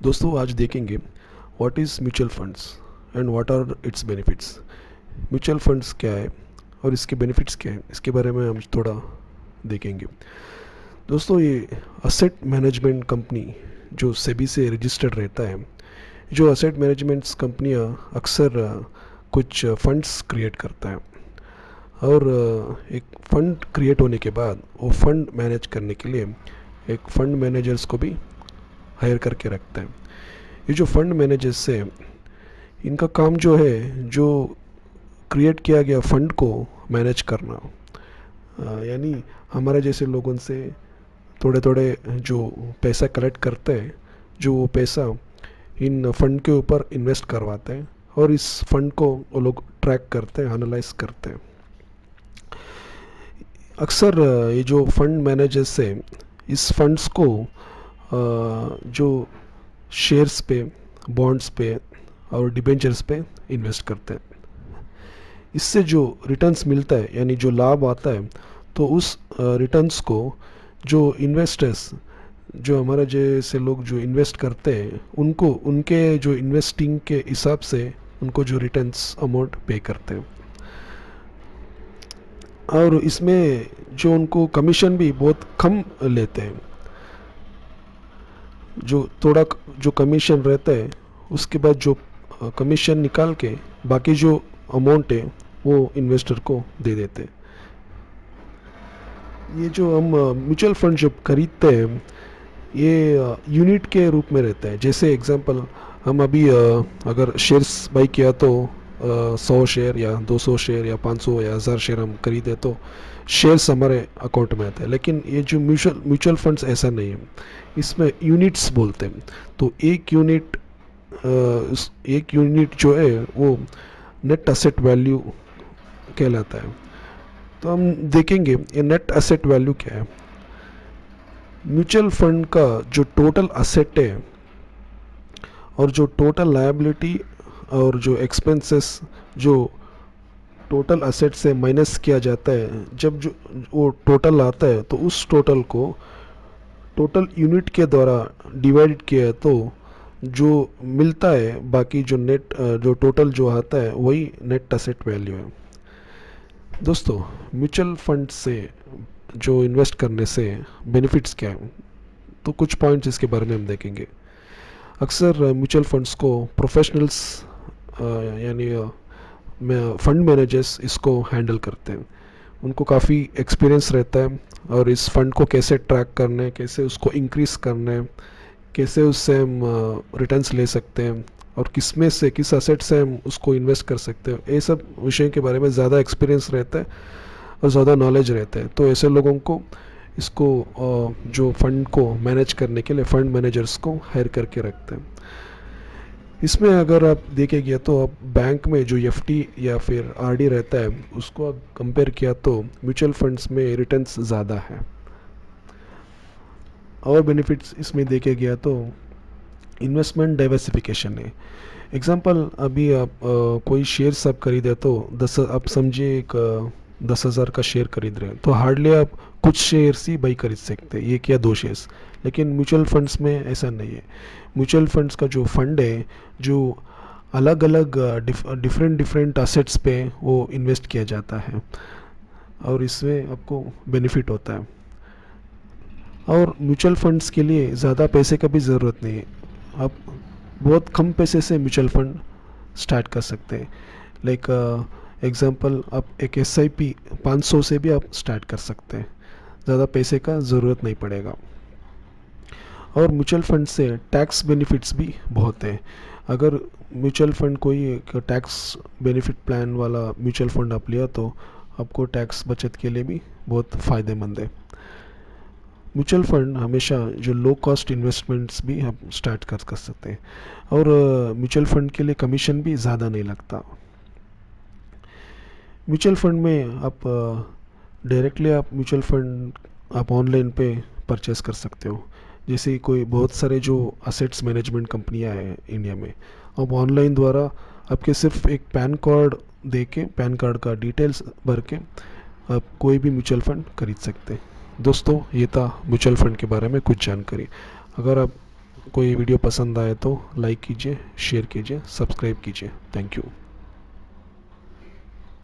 दोस्तों आज देखेंगे what is mutual funds and what are its benefits. Mutual funds क्या है और इसके बेनिफिट्स क्या है, इसके बारे में हम थोड़ा देखेंगे। दोस्तों ये असेट मैनेजमेंट कंपनी जो सेबी से रजिस्टर्ड रहता है, जो असेट मैनेजमेंट्स कंपनियां अक्सर कुछ फंड्स क्रिएट करता है और एक फ़ंड क्रिएट होने के बाद वो फंड मैनेज करने के लिए एक फ़ंड मैनेजर्स को भी हायर करके रखता है। ये जो फंड मैनेजर्स है, इनका काम जो है, जो क्रिएट किया गया फंड को मैनेज करना, यानी हमारे जैसे लोगों से थोड़े थोड़े जो पैसा कलेक्ट करते हैं, जो वो पैसा इन फंड के ऊपर इन्वेस्ट करवाते हैं और इस फंड को वो लोग ट्रैक करते हैं, एनालाइज करते हैं। अक्सर ये जो फंड मैनेजर्स है, इस फंड्स को जो शेयर्स पे, बॉन्ड्स पे और डिबेंचर्स पे इन्वेस्ट करते हैं। इससे जो रिटर्न्स मिलता है, यानी जो लाभ आता है, तो उस रिटर्न्स को जो इन्वेस्टर्स, जो हमारे जैसे लोग जो इन्वेस्ट करते हैं, उनको उनके जो इन्वेस्टिंग के हिसाब से उनको जो रिटर्न्स अमाउंट पे करते हैं। और इसमें जो उनको कमीशन भी बहुत कम लेते हैं। जो थोड़ा जो कमीशन रहता है, उसके बाद जो कमीशन निकाल के बाकी जो अमाउंट है वो इन्वेस्टर को दे देते हैं। ये जो हम म्यूचुअल फंड जब खरीदते हैं, ये यूनिट के रूप में रहता है। जैसे एग्जांपल, हम अभी अगर शेयर्स बाई किया तो 100 शेयर या 200 शेयर या 500 या 1000 शेयर हम खरीदे तो शेयर्स हमारे अकाउंट में आते हैं। लेकिन ये जो म्यूचुअल फंड्स ऐसा नहीं है, इसमें यूनिट्स बोलते हैं। तो एक यूनिट जो है वो नेट असेट वैल्यू कहलाता है। तो हम देखेंगे ये नेट असेट वैल्यू क्या है। म्यूचुअल फंड का जो टोटल असेट है और जो टोटल लायबिलिटी और जो एक्सपेंसेस जो टोटल असेट से माइनस किया जाता है, जब जो वो टोटल आता है तो उस टोटल को टोटल यूनिट के द्वारा डिवाइड किया तो जो मिलता है, बाकी जो नेट जो टोटल जो आता है वही नेट असेट वैल्यू है। दोस्तों म्यूचुअल फंड से जो इन्वेस्ट करने से बेनिफिट्स क्या हैं, तो कुछ पॉइंट्स इसके बारे में हम देखेंगे। अक्सर म्यूचुअल फंड्स को प्रोफेशनल्स यानी फंड मैनेजर्स इसको हैंडल करते हैं। उनको काफ़ी एक्सपीरियंस रहता है और इस फंड को कैसे ट्रैक करना है, कैसे उसको इंक्रीज़ करना है, कैसे उससे हम रिटर्न्स ले सकते हैं और किस में से, किस असेट से हम उसको इन्वेस्ट कर सकते हैं, ये सब विषय के बारे में ज़्यादा एक्सपीरियंस रहता है और ज़्यादा नॉलेज रहता है। तो ऐसे लोगों को इसको जो फंड को मैनेज करने के लिए फंड मैनेजर्स को हायर करके रखते हैं। इसमें अगर आप देखेंगे तो आप बैंक में जो एफडी या फिर आरडी रहता है, उसको आप कंपेयर किया तो म्यूचुअल फंड्स में रिटर्न्स ज़्यादा है। और बेनिफिट्स इसमें देखे गया तो इन्वेस्टमेंट डाइवर्सिफिकेशन है। एग्जांपल, अभी आप कोई शेयर्स आप खरीदे तो आप समझिए एक 10,000 का शेयर खरीद रहे हैं, तो हार्डली आप कुछ शेयर्स ही बाई खरीद सकते हैं, एक या दो शेयर्स। लेकिन म्यूचुअल फंड्स में ऐसा नहीं है। म्यूचुअल फंड्स का जो फंड है, जो अलग अलग डिफरेंट असेट्स पे वो इन्वेस्ट किया जाता है और इसमें आपको बेनिफिट होता है। और म्यूचुअल फंड्स के लिए ज़्यादा पैसे का भी ज़रूरत नहीं है। आप बहुत कम पैसे से म्यूचुअल फंड स्टार्ट कर सकते हैं। लाइक एग्जांपल, आप एक SIP 500 से भी आप स्टार्ट कर सकते हैं, ज़्यादा पैसे का ज़रूरत नहीं पड़ेगा। और म्यूचुअल फंड से टैक्स बेनिफिट्स भी बहुत हैं। अगर म्यूचुअल फंड कोई एक टैक्स बेनिफिट प्लान वाला म्यूचुअल फंड आप लिया तो आपको टैक्स बचत के लिए भी बहुत फ़ायदेमंद है। म्यूचुअल फंड हमेशा जो लो कॉस्ट इन्वेस्टमेंट्स भी हम स्टार्ट कर सकते हैं और म्यूचुअल फंड के लिए कमीशन भी ज़्यादा नहीं लगता। म्यूचुअल फंड में आप डायरेक्टली आप म्यूचुअल फंड आप ऑनलाइन पे परचेस कर सकते हो। जैसे कोई बहुत सारे जो असेट्स मैनेजमेंट कंपनियां हैं इंडिया में, अब ऑनलाइन द्वारा आपके सिर्फ एक पैन कार्ड दे के, पैन कार्ड का डिटेल्स भर के आप कोई भी म्यूचुअल फंड खरीद सकते हैं। दोस्तों ये था म्यूचुअल फंड के बारे में कुछ जानकारी। अगर आप कोई वीडियो पसंद आए तो लाइक कीजिए, शेयर कीजिए, सब्सक्राइब कीजिए। Thank you.